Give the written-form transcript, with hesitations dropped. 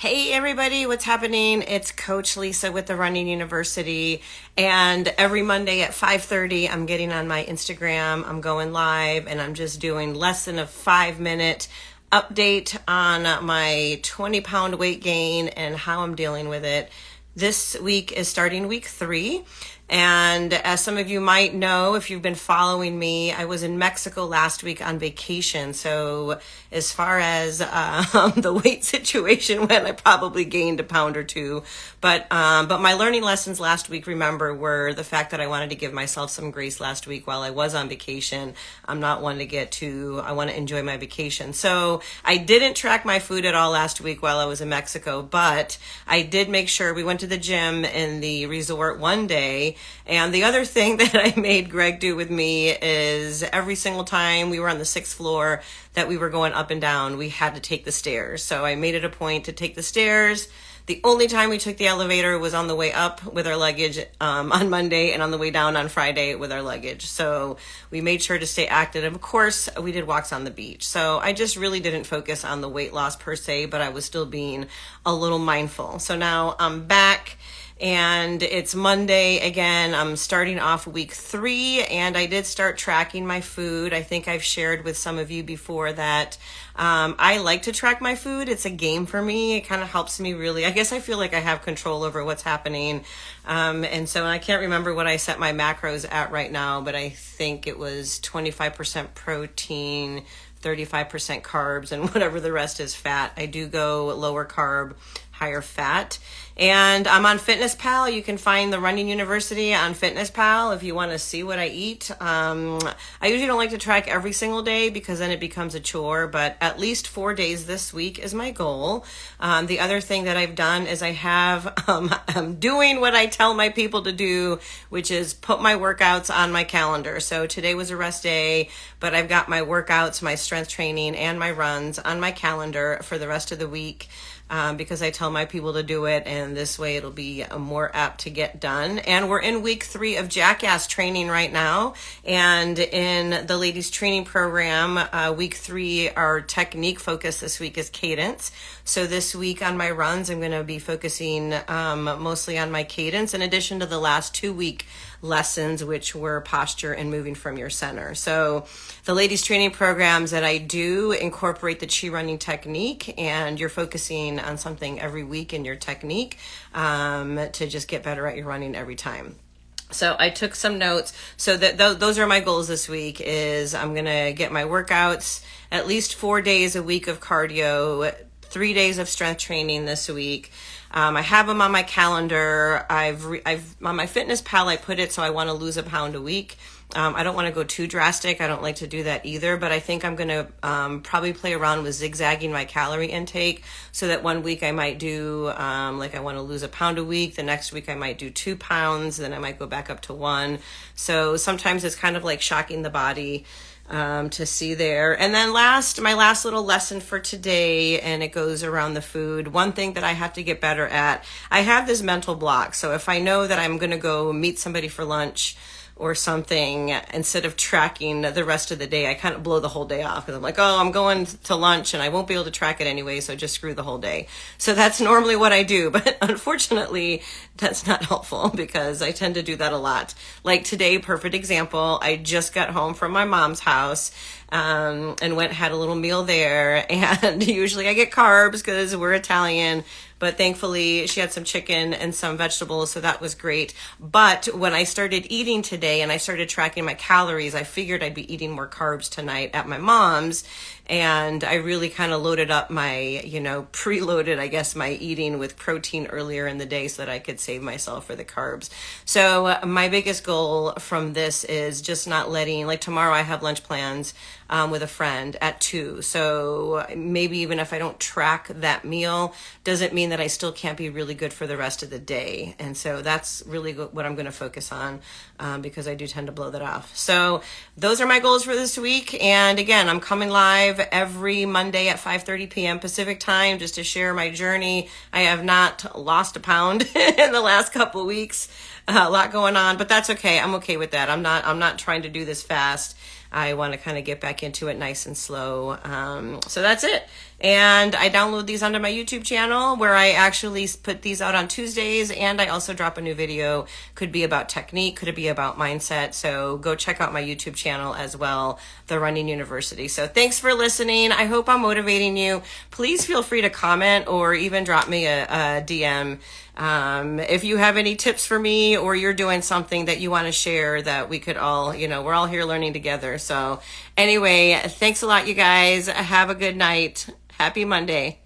Hey everybody, what's happening? It's Coach Lisa with the Running University, and every Monday at 5:30 I'm getting on my Instagram, I'm going live, and I'm just doing less than a 5-minute update on my 20-pound weight gain and how I'm dealing with it. This week is starting week 3. And as some of you might know, if you've been following me, I was in Mexico last week on vacation. So as far as the weight situation went, I probably gained a pound or two. But my learning lessons last week, remember, were the fact that I wanted to give myself some grace last week while I was on vacation. I'm not one to I want to enjoy my vacation. So I didn't track my food at all last week while I was in Mexico, but I did make sure we went to the gym in the resort one day. And the other thing that I made Greg do with me is every single time we were on the 6th floor that we were going up and down, we had to take the stairs. So I made it a point to take the stairs. The only time we took the elevator was on the way up with our luggage on Monday and on the way down on Friday with our luggage. So we made sure to stay active. And of course, we did walks on the beach. So I just really didn't focus on the weight loss per se, but I was still being a little mindful. So now I'm back. And it's Monday again. I'm starting off week 3, and I did start tracking my food. I think I've shared with some of you before that I like to track my food. It's a game for me. It kind of helps me really. I guess I feel like I have control over what's happening. And so I can't remember what I set my macros at right now, but I think it was 25% protein, 35% carbs, and whatever the rest is fat. I do go lower carb, higher fat. And I'm on FitnessPal. You can find the Running University on FitnessPal if you want to see what I eat. I usually don't like to track every single day because then it becomes a chore, but at least 4 days this week is my goal. The other thing that I've done is I'm doing what I tell my people to do, which is put my workouts on my calendar. So today was a rest day, but I've got my workouts, my strength training, and my runs on my calendar for the rest of the week. Because I tell my people to do it, and this way it'll be more apt to get done. And we're in week 3 of Jackass training right now. And in the ladies training program, week 3, our technique focus this week is cadence. So this week on my runs, I'm going to be focusing mostly on my cadence, in addition to the last 2-week lessons, which were posture and moving from your center. So the ladies training programs that I do incorporate the chi running technique, and you're focusing on something every week in your technique to just get better at your running every time. So I took some notes. So that those are my goals this week. Is I'm going to get my workouts, at least 4 days a week of cardio, 3 days of strength training this week. I have them on my calendar. I've on my FitnessPal, I put it so I want to lose a pound a week. I don't want to go too drastic. I don't like to do that either, but I think I'm going to probably play around with zigzagging my calorie intake so that one week I might do, I want to lose a pound a week. The next week I might do 2 pounds. Then I might go back up to 1. So sometimes it's kind of like shocking the body to see there. And then my last little lesson for today, and it goes around the food. One thing that I have to get better at, I have this mental block. So if I know that I'm going to go meet somebody for lunch or something, instead of tracking the rest of the day, I kind of blow the whole day off because I'm like, oh, I'm going to lunch and I won't be able to track it anyway, so just screw the whole day. So that's normally what I do, but unfortunately, that's not helpful because I tend to do that a lot. Like today, perfect example, I just got home from my mom's house and had a little meal there, and usually I get carbs because we're Italian, but thankfully she had some chicken and some vegetables, so that was great. But when I started eating today and I started tracking my calories, I figured I'd be eating more carbs tonight at my mom's, and I really kind of loaded up my, preloaded, I guess, my eating with protein earlier in the day so that I could save myself for the carbs. So my biggest goal from this is just not letting, like tomorrow I have lunch plans with a friend at 2. So maybe even if I don't track that meal, doesn't mean that I still can't be really good for the rest of the day. And so that's really what I'm going to focus on because I do tend to blow that off. So those are my goals for this week. And again, I'm coming live every Monday at 5:30 p.m. Pacific time just to share my journey. I have not lost a pound in the last couple of weeks. A lot going on, but that's okay. I'm okay with that. I'm not trying to do this fast. I want to kind of get back into it nice and slow. So that's it. And I download these onto my YouTube channel where I actually put these out on Tuesdays, and I also drop a new video. Could be about technique, could it be about mindset. So go check out my YouTube channel as well, The Running University. So thanks for listening. I hope I'm motivating you. Please feel free to comment or even drop me a DM. If you have any tips for me, or you're doing something that you want to share that we could all, we're all here learning together. So anyway, thanks a lot, you guys. Have a good night. Happy Monday.